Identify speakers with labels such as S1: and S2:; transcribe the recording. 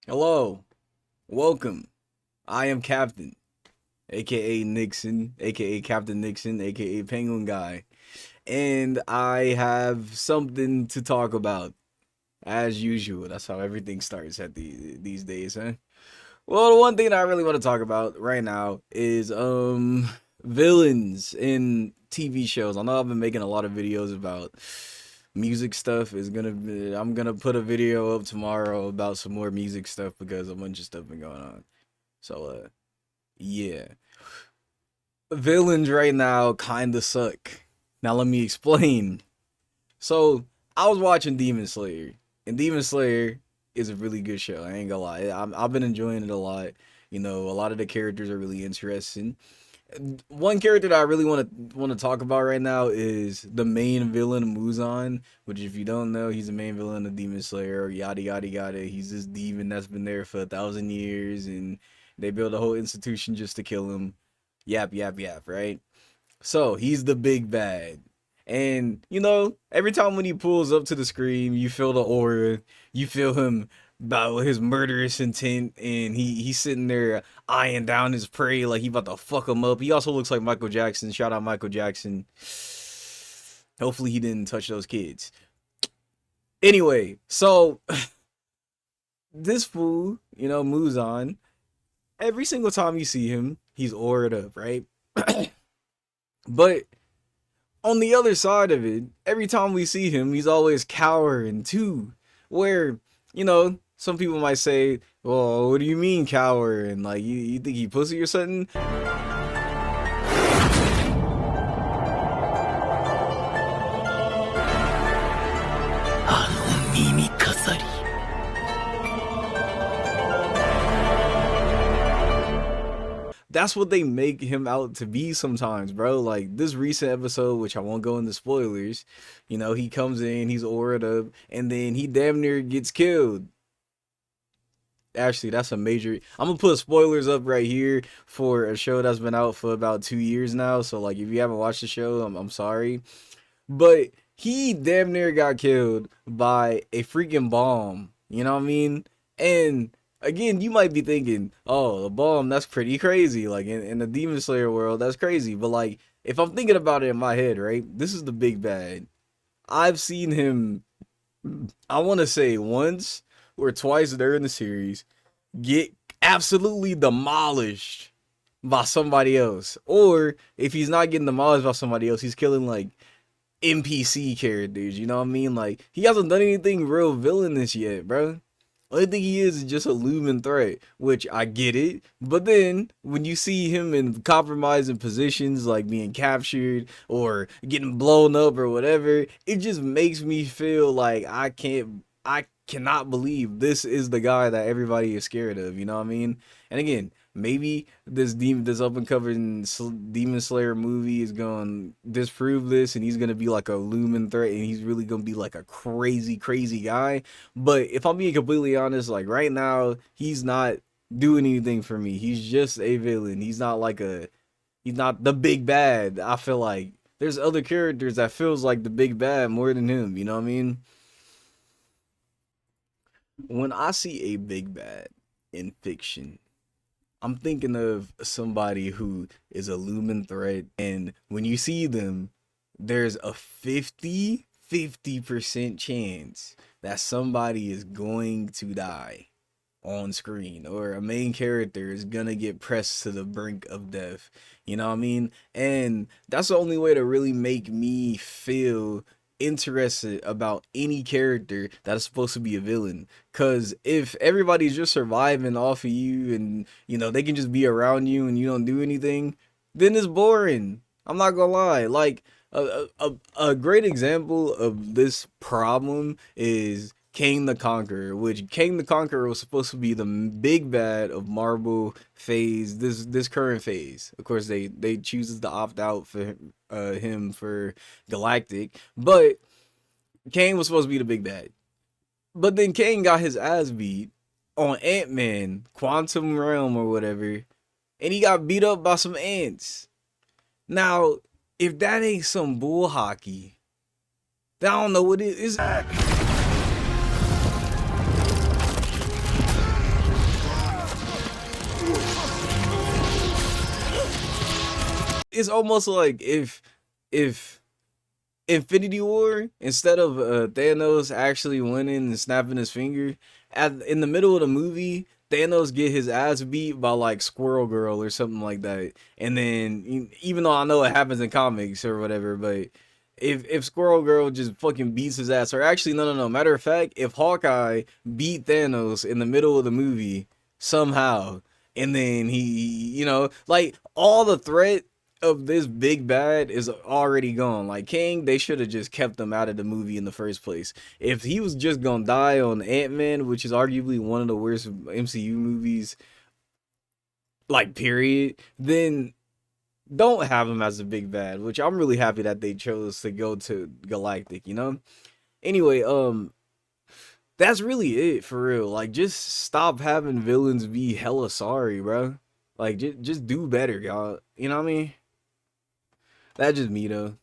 S1: Hello, welcome. I am Captain, aka Nixon, aka Captain Nixon, aka Penguin Guy, and I have something to talk about. As usual, that's how everything starts at these days, huh? Well, the one thing that I really want to talk about right now is villains in TV shows. I know I've been making a lot of videos about music stuff. I'm gonna put a video up tomorrow about some more music stuff because a bunch of stuff been going on. So yeah. Villains right now kinda suck. Now let me explain. So I was watching Demon Slayer, and Demon Slayer is a really good show. I ain't gonna lie. I've been enjoying it a lot. You know, a lot of the characters are really interesting. One character that I really want to talk about right now is the main villain Muzan, which if you don't know, he's the main villain of Demon Slayer. Yada yada yada. He's this demon that's been there for 1,000 years, and they built a whole institution just to kill him. Yap yap yap. Right. So he's the big bad. And you know, every time when he pulls up to the screen, you feel the aura, you feel him about his murderous intent, and he's sitting there eyeing down his prey like he about to fuck him up. He also looks like Michael Jackson. Shout out Michael Jackson. Hopefully he didn't touch those kids. Anyway, so this fool, you know, moves on. Every single time you see him, he's auraed up, right? But on the other side of it, every time we see him, he's always cowering too. Where, you know, some people might say, well, what do you mean cowering? Like, you think he pussy or something? That's what they make him out to be sometimes, bro. Like this recent episode, which I won't go into spoilers, you know, he comes in, he's auraed up, and then he damn near gets killed. Actually, that's a major. I'm gonna put spoilers up right here for a show that's been out for about 2 years now. So like, if you haven't watched the show, I'm sorry, but he damn near got killed by a freaking bomb. You know what I mean? And again, you might be thinking, oh, the bomb, that's pretty crazy. Like in the Demon Slayer world, that's crazy. But like, if I'm thinking about it in my head, right? This is the big bad. I've seen him, I want to say once or twice during the series, get absolutely demolished by somebody else. Or if he's not getting demolished by somebody else, he's killing like NPC characters, you know what I mean? Like, he hasn't done anything real villainous yet, bro. Only thing he is just a looming threat, which I get it. But then when you see him in compromising positions, like being captured or getting blown up or whatever, it just makes me feel like I cannot believe this is the guy that everybody is scared of. You know what I mean? And again, maybe this up and coming Demon Slayer movie is going to disprove this, and he's going to be like a looming threat, and he's really going to be like a crazy guy. But if I'm being completely honest, like right now, he's not doing anything for me. He's just a villain. He's not the big bad. I feel like there's other characters that feels like the big bad more than him. You know what I mean? When I see a big bad in fiction, I'm thinking of somebody who is a looming threat, and when you see them, there's a 50% chance that somebody is going to die on screen, or a main character is gonna get pressed to the brink of death. You know what I mean? And that's the only way to really make me feel interested about any character that is supposed to be a villain. Cause if everybody's just surviving off of you, and you know they can just be around you and you don't do anything, then it's boring. I'm not gonna lie. Like a great example of this problem is King the Conqueror, which King the Conqueror was supposed to be the big bad of Marvel phase, this current phase. Of course, they chooses to opt out for him for Galactic, but Kane was supposed to be the big bad. But then Kane got his ass beat on Ant-Man, Quantum Realm or whatever, and he got beat up by some ants. Now, if that ain't some bull hockey, I don't know what it is. it's almost like if Infinity War, instead of Thanos actually winning and snapping his finger, in the middle of the movie, Thanos get his ass beat by like Squirrel Girl or something like that. And then, even though I know it happens in comics or whatever, but if Squirrel Girl just fucking beats his ass, or actually, no. Matter of fact, if Hawkeye beat Thanos in the middle of the movie somehow, and then he, like all the threat of this big bad is already gone. Like King, they should have just kept him out of the movie in the first place. If he was just gonna die on Ant-Man, which is arguably one of the worst MCU movies, like period, then don't have him as a big bad. Which I'm really happy that they chose to go to Galactic. Anyway, that's really it for real. Like, just stop having villains be hella sorry, bro. Like, just do better, y'all. You know what I mean? That's just me though.